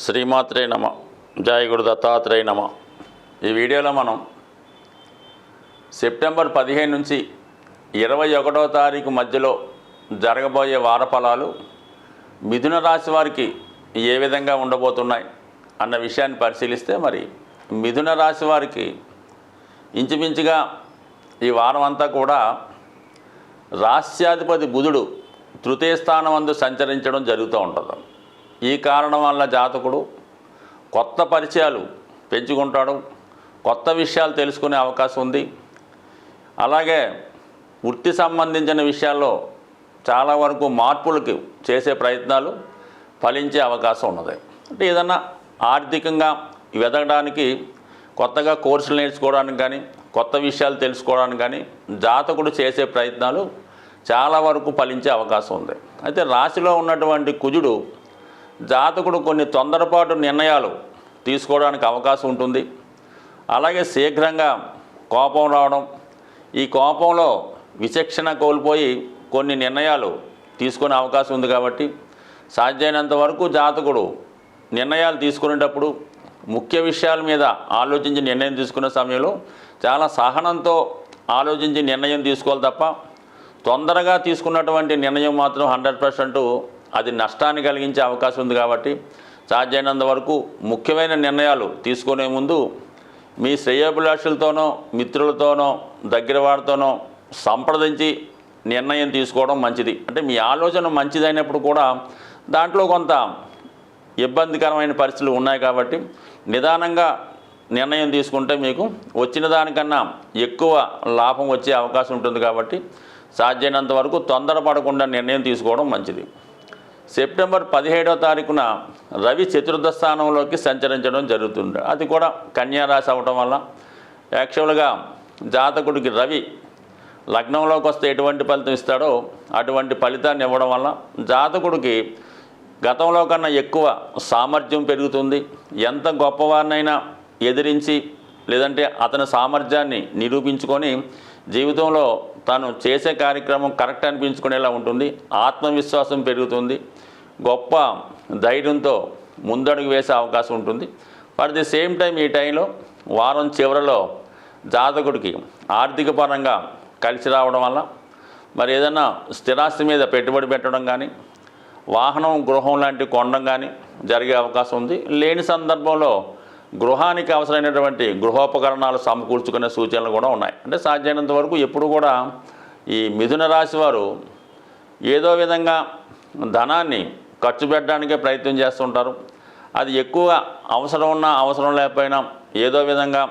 శ్రీమాత్రే నమ. జయ గురు దత్తాత్రేయ నమ. ఈ వీడియోలో మనం సెప్టెంబర్ 15 నుంచి 21వ తారీఖు మధ్యలో జరగబోయే వార ఫలాలు మిథున రాశి వారికి ఏ విధంగా ఉండబోతున్నాయి అన్న విషయాన్ని పరిశీలిస్తే, మరి మిథున రాశి వారికి ఇంచుమించుగా ఈ వారం అంతా కూడా రాశ్యాధిపతి బుధుడు తృతీయ స్థానం సంచరించడం జరుగుతూ ఉంటుంది. ఈ కారణం వల్ల జాతకుడు కొత్త పరిచయాలు పెంచుకుంటాడు, కొత్త విషయాలు తెలుసుకునే అవకాశం ఉంది. అలాగే వృత్తి సంబంధించిన విషయాల్లో చాలా వరకు మార్పులకు చేసే ప్రయత్నాలు ఫలించే అవకాశం ఉన్నది. అంటే ఏదన్నా ఆర్థికంగా ఎదగడానికి, కొత్తగా కోర్సులు నేర్చుకోవడానికి కానీ, కొత్త విషయాలు తెలుసుకోవడానికి కానీ జాతకుడు చేసే ప్రయత్నాలు చాలా వరకు ఫలించే అవకాశం ఉంది. అయితే రాశిలో ఉన్నటువంటి కుజుడు జాతకుడు కొన్ని తొందరపాటు నిర్ణయాలు తీసుకోవడానికి అవకాశం ఉంటుంది. అలాగే శీఘ్రంగా కోపం రావడం, ఈ కోపంలో విచక్షణ కోల్పోయి కొన్ని నిర్ణయాలు తీసుకునే అవకాశం ఉంది. కాబట్టి సాధ్యమైనంత వరకు జాతకుడు నిర్ణయాలు తీసుకునేటప్పుడు ముఖ్య విషయాల మీద ఆలోచించి నిర్ణయం తీసుకునే సమయంలో చాలా సహనంతో ఆలోచించి నిర్ణయం తీసుకోవాలి తప్ప, తొందరగా తీసుకున్నటువంటి నిర్ణయం మాత్రం 100% అది నష్టాన్ని కలిగించే అవకాశం ఉంది. కాబట్టి సాధ్యమైనంత వరకు ముఖ్యమైన నిర్ణయాలు తీసుకునే ముందు మీ శ్రేయోభిలాషులతోనో, మిత్రులతోనో, దగ్గర వారితోనో సంప్రదించి నిర్ణయం తీసుకోవడం మంచిది. అంటే మీ ఆలోచన మంచిదైనప్పుడు కూడా దాంట్లో కొంత ఇబ్బందికరమైన పరిస్థితులు ఉన్నాయి. కాబట్టి నిదానంగా నిర్ణయం తీసుకుంటే మీకు వచ్చిన దానికన్నా ఎక్కువ లాభం వచ్చే అవకాశం ఉంటుంది. కాబట్టి సాధ్యమైనంత వరకు తొందరపడకుండా నిర్ణయం తీసుకోవడం మంచిది. సెప్టెంబర్ 17వ తారీఖున రవి చతుర్థ స్థానంలోకి సంచరించడం జరుగుతుంది. అది కూడా కన్యా రాశి అవ్వటం వల్ల యాక్చువల్గా జాతకుడికి రవి లగ్నంలోకి వస్తే ఎటువంటి ఫలితం ఇస్తాడో అటువంటి ఫలితాన్ని ఇవ్వడం వల్ల జాతకుడికి గతంలో కన్నా ఎక్కువ సామర్థ్యం పెరుగుతుంది. ఎంత గొప్పవారినైనా ఎదిరించి, లేదంటే అతని సామర్థ్యాన్ని నిరూపించుకొని జీవితంలో తను చేసే కార్యక్రమం కరెక్ట్ అనిపించుకునేలా ఉంటుంది. ఆత్మవిశ్వాసం పెరుగుతుంది. గొప్ప ధైర్యంతో ముందడుగు వేసే అవకాశం ఉంటుంది. అట్ ది సేమ్ టైం ఈ టైంలో వారం చివరిలో జాతకుడికి ఆర్థిక పరంగా కలిసి రావడం వల్ల మరి ఏదైనా స్థిరాస్తి మీద పెట్టుబడి పెట్టడం కానీ, వాహనం, గృహం లాంటి కొనడం కానీ జరిగే అవకాశం ఉంది. లేని సందర్భంలో గృహానికి అవసరమైనటువంటి గృహోపకరణాలు సమకూర్చుకునే సూచనలు కూడా ఉన్నాయి. అంటే సాధ్యమైనంత వరకు ఎప్పుడు కూడా ఈ మిథున రాశి వారు ఏదో విధంగా ధనాన్ని ఖర్చు పెట్టడానికే ప్రయత్నం చేస్తుంటారు. అది ఎక్కువ అవసరం ఉన్నా అవసరం లేకపోయినా ఏదో విధంగా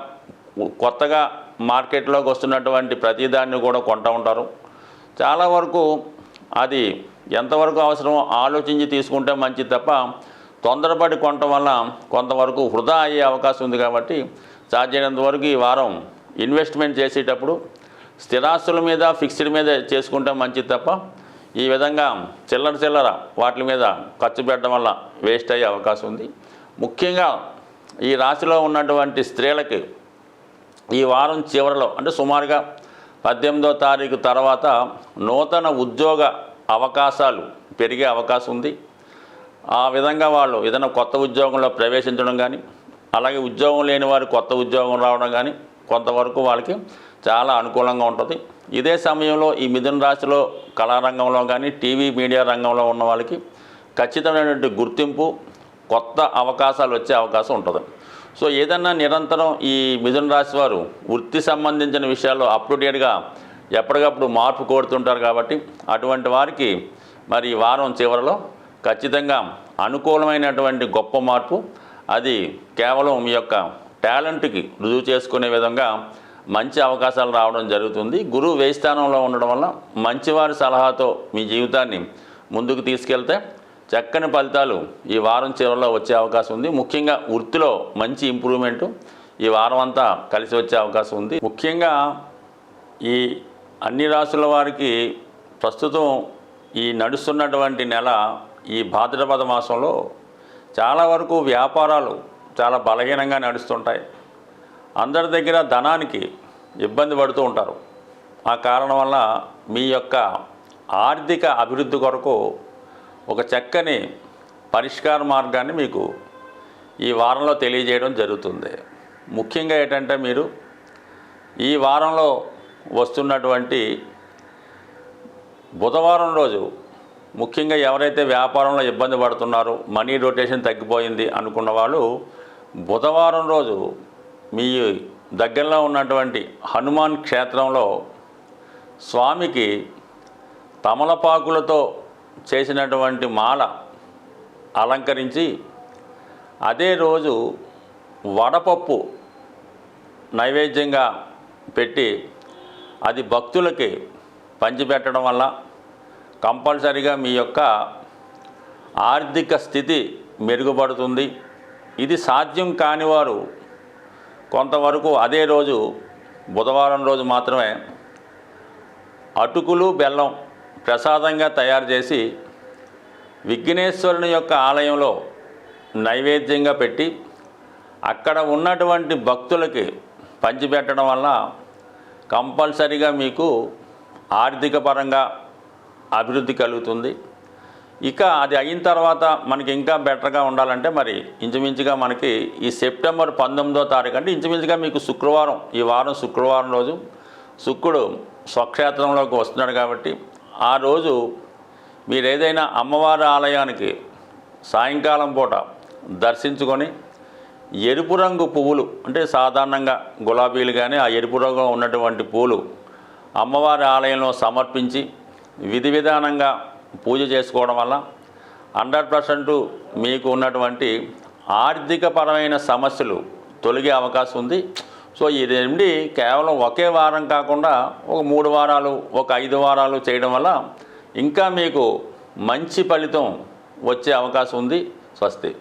కొత్తగా మార్కెట్లోకి వస్తున్నటువంటి ప్రతిదాన్ని కూడా కొంటూ ఉంటారు. చాలా వరకు అది ఎంతవరకు అవసరమో ఆలోచించి తీసుకుంటే మంచిది తప్ప తొందరపడి కొనటం వల్ల కొంతవరకు వృధా అయ్యే అవకాశం ఉంది. కాబట్టి సాధ్యమైనంత వరకు ఈ వారం ఇన్వెస్ట్మెంట్ చేసేటప్పుడు స్థిరాస్తుల మీద, ఫిక్స్డ్ మీద చేసుకుంటే మంచిది తప్ప ఈ విధంగా చిల్లర వాటి మీద ఖర్చు పెట్టడం వల్ల వేస్ట్ అయ్యే అవకాశం ఉంది. ముఖ్యంగా ఈ రాశిలో ఉన్నటువంటి స్త్రీలకి ఈ వారం చివరిలో, అంటే సుమారుగా 18వ తారీఖు తర్వాత నూతన ఉద్యోగ అవకాశాలు పెరిగే అవకాశం ఉంది. ఆ విధంగా వాళ్ళు ఏదైనా కొత్త ఉద్యోగంలో ప్రవేశించడం కానీ, అలాగే ఉద్యోగం లేని వారు కొత్త ఉద్యోగం రావడం కానీ కొంతవరకు వాళ్ళకి చాలా అనుకూలంగా ఉంటుంది. ఇదే సమయంలో ఈ మిథున రాశిలో కళారంగంలో కానీ, టీవీ మీడియా రంగంలో ఉన్న వాళ్ళకి ఖచ్చితమైనటువంటి గుర్తింపు, కొత్త అవకాశాలు వచ్చే అవకాశం ఉంటుంది. సో ఏదన్నా నిరంతరం ఈ మిథున రాశి వారు వృత్తి సంబంధించిన విషయాల్లో అప్డేట్గా ఎప్పటికప్పుడు మార్పు కోరుతుంటారు. కాబట్టి అటువంటి వారికి మరి ఈ వారం చివరిలో ఖచ్చితంగా అనుకూలమైనటువంటి గొప్ప మార్పు, అది కేవలం మీ యొక్క టాలెంట్కి రుజువు చేసుకునే విధంగా మంచి అవకాశాలు రావడం జరుగుతుంది. గురువు వ్యయ స్థానంలో ఉండడం వల్ల మంచివారి సలహాతో మీ జీవితాన్ని ముందుకు తీసుకెళ్తే చక్కని ఫలితాలు ఈ వారం చివరిలో వచ్చే అవకాశం ఉంది. ముఖ్యంగా వృత్తిలో మంచి ఇంప్రూవ్మెంటు ఈ వారం అంతా కలిసి వచ్చే అవకాశం ఉంది. ముఖ్యంగా ఈ అన్ని రాశుల వారికి ప్రస్తుతం ఈ నడుస్తున్నటువంటి నెల, ఈ భాద్రపద మాసంలో చాలా వరకు వ్యాపారాలు చాలా బలహీనంగా నడుస్తుంటాయి. అందరి దగ్గర ధనానికి ఇబ్బంది పడుతూ ఉంటారు. ఆ కారణం వల్ల మీ యొక్క ఆర్థిక అభివృద్ధి కొరకు ఒక చక్కని పరిష్కార మార్గాన్ని మీకు ఈ వారంలో తెలియజేయడం జరుగుతుంది. ముఖ్యంగా ఏంటంటే మీరు ఈ వారంలో వస్తున్నటువంటి బుధవారం రోజు ముఖ్యంగా ఎవరైతే వ్యాపారంలో ఇబ్బంది పడుతున్నారో, మనీ రొటేషన్ తగ్గిపోయింది అనుకున్న వాళ్ళు బుధవారం రోజు మీ దగ్గరలో ఉన్నటువంటి హనుమాన్ క్షేత్రంలో స్వామికి తమలపాకులతో చేసినటువంటి మాల అలంకరించి అదే రోజు వడపప్పు నైవేద్యంగా పెట్టి అది భక్తులకి పంచిపెట్టడం వల్ల కంపల్సరిగా మీ యొక్క ఆర్థిక స్థితి మెరుగుపడుతుంది. ఇది సాధ్యం కాని వారు కొంతవరకు అదే రోజు బుధవారం రోజు మాత్రమే అటుకులు బెల్లం ప్రసాదంగా తయారు చేసి విఘ్నేశ్వరుని యొక్క ఆలయంలో నైవేద్యంగా పెట్టి అక్కడ ఉన్నటువంటి భక్తులకి పంచిపెట్టడం వల్ల కంపల్సరిగా మీకు ఆర్థిక పరంగా అభివృద్ధి కలుగుతుంది. ఇక అది అయిన తర్వాత మనకి ఇంకా బెటర్గా ఉండాలంటే మరి ఇంచుమించుగా మనకి ఈ సెప్టెంబర్ 19వ తారీఖు అంటే ఇంచుమించుగా మీకు శుక్రవారం, ఈ వారం శుక్రవారం రోజు శుక్రుడు స్వక్షేత్రంలోకి వస్తున్నాడు కాబట్టి ఆ రోజు మీరు ఏదైనా అమ్మవారి ఆలయానికి సాయంకాలం పూట దర్శించుకొని ఎరుపు రంగు పువ్వులు అంటే సాధారణంగా గులాబీలు కానీ ఆ ఎరుపు రంగులో ఉన్నటువంటి పూలు అమ్మవారి ఆలయంలో సమర్పించి విధి విధానంగా పూజ చేసుకోవడం వల్ల 100% మీకు ఉన్నటువంటి ఆర్థికపరమైన సమస్యలు తొలగే అవకాశం ఉంది. సో ఇది నుండి కేవలం ఒకే వారం కాకుండా ఒక 3 వారాలు, ఒక 5 వారాలు చేయడం వల్ల ఇంకా మీకు మంచి ఫలితం వచ్చే అవకాశం ఉంది. స్వస్తి.